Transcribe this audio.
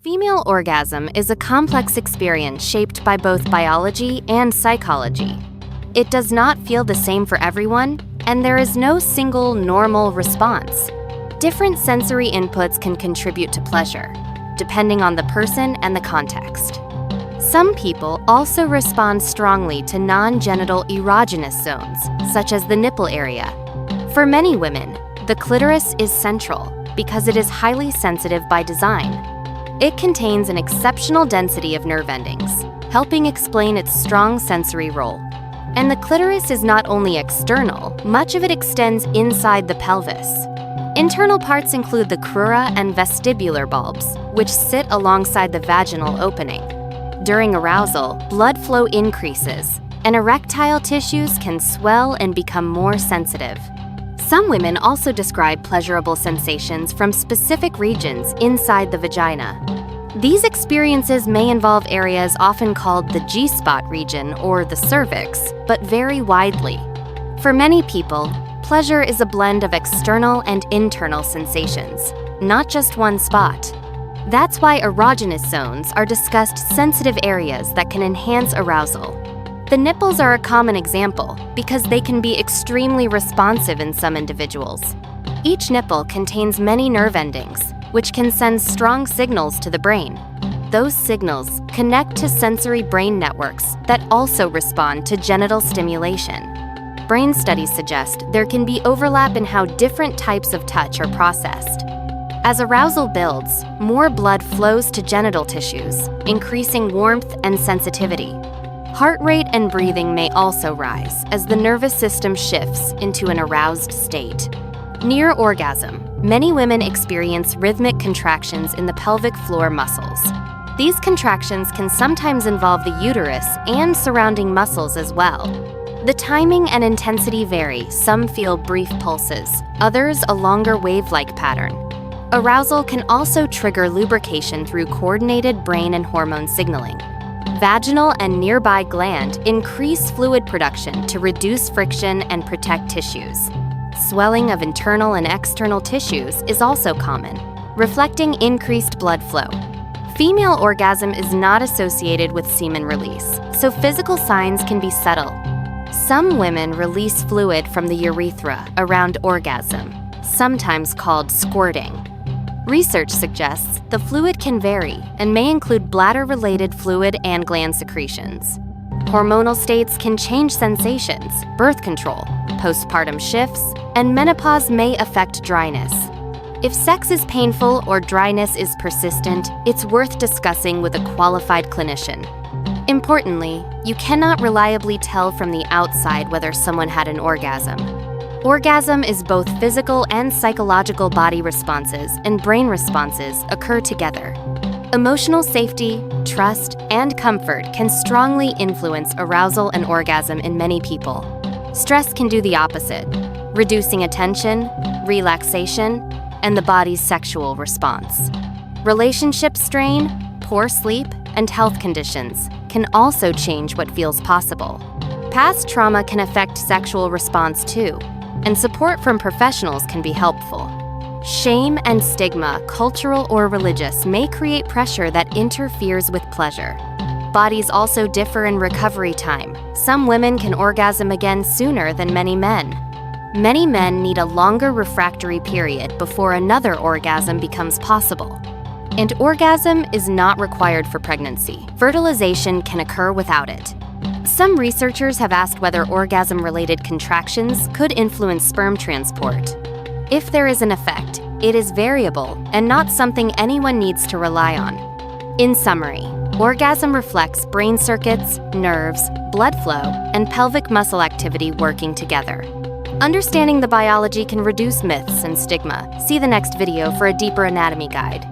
Female orgasm is a complex experience shaped by both biology and psychology. It does not feel the same for everyone, and there is no single normal response. Different sensory inputs can contribute to pleasure, depending on the person and the context. Some people also respond strongly to non-genital erogenous zones, such as the nipple area. For many women, the clitoris is central because it is highly sensitive by design. It contains an exceptional density of nerve endings, helping explain its strong sensory role. And the clitoris is not only external, much of it extends inside the pelvis. Internal parts include the crura and vestibular bulbs, which sit alongside the vaginal opening. During arousal, blood flow increases, and erectile tissues can swell and become more sensitive. Some women also describe pleasurable sensations from specific regions inside the vagina. These experiences may involve areas often called the G-spot region or the cervix, but vary widely. For many people, pleasure is a blend of external and internal sensations, not just one spot. That's why erogenous zones are discussed sensitive areas that can enhance arousal. The nipples are a common example because they can be extremely responsive in some individuals. Each nipple contains many nerve endings, which can send strong signals to the brain. Those signals connect to sensory brain networks that also respond to genital stimulation. Brain studies suggest there can be overlap in how different types of touch are processed. As arousal builds, more blood flows to genital tissues, increasing warmth and sensitivity. Heart rate and breathing may also rise as the nervous system shifts into an aroused state. Near orgasm, many women experience rhythmic contractions in the pelvic floor muscles. These contractions can sometimes involve the uterus and surrounding muscles as well. The timing and intensity vary. Some feel brief pulses, others a longer wave-like pattern. Arousal can also trigger lubrication through coordinated brain and hormone signaling. Vaginal and nearby gland increase fluid production to reduce friction and protect tissues. Swelling of internal and external tissues is also common, reflecting increased blood flow. Female orgasm is not associated with semen release, so physical signs can be subtle. Some women release fluid from the urethra around orgasm, sometimes called squirting. Research suggests the fluid can vary and may include bladder-related fluid and gland secretions. Hormonal states can change sensations, birth control, postpartum shifts, and menopause may affect dryness. If sex is painful or dryness is persistent, it's worth discussing with a qualified clinician. Importantly, you cannot reliably tell from the outside whether someone had an orgasm. Orgasm is both physical and psychological body responses and brain responses occur together. Emotional safety, trust, and comfort can strongly influence arousal and orgasm in many people. Stress can do the opposite, reducing attention, relaxation, and the body's sexual response. Relationship strain, poor sleep, and health conditions can also change what feels possible. Past trauma can affect sexual response too, and support from professionals can be helpful. Shame and stigma, cultural or religious, may create pressure that interferes with pleasure. Bodies also differ in recovery time. Some women can orgasm again sooner than many men. Many men need a longer refractory period before another orgasm becomes possible. And orgasm is not required for pregnancy. Fertilization can occur without it. Some researchers have asked whether orgasm-related contractions could influence sperm transport. If there is an effect, it is variable and not something anyone needs to rely on. In summary, orgasm reflects brain circuits, nerves, blood flow, and pelvic muscle activity working together. Understanding the biology can reduce myths and stigma. See the next video for a deeper anatomy guide.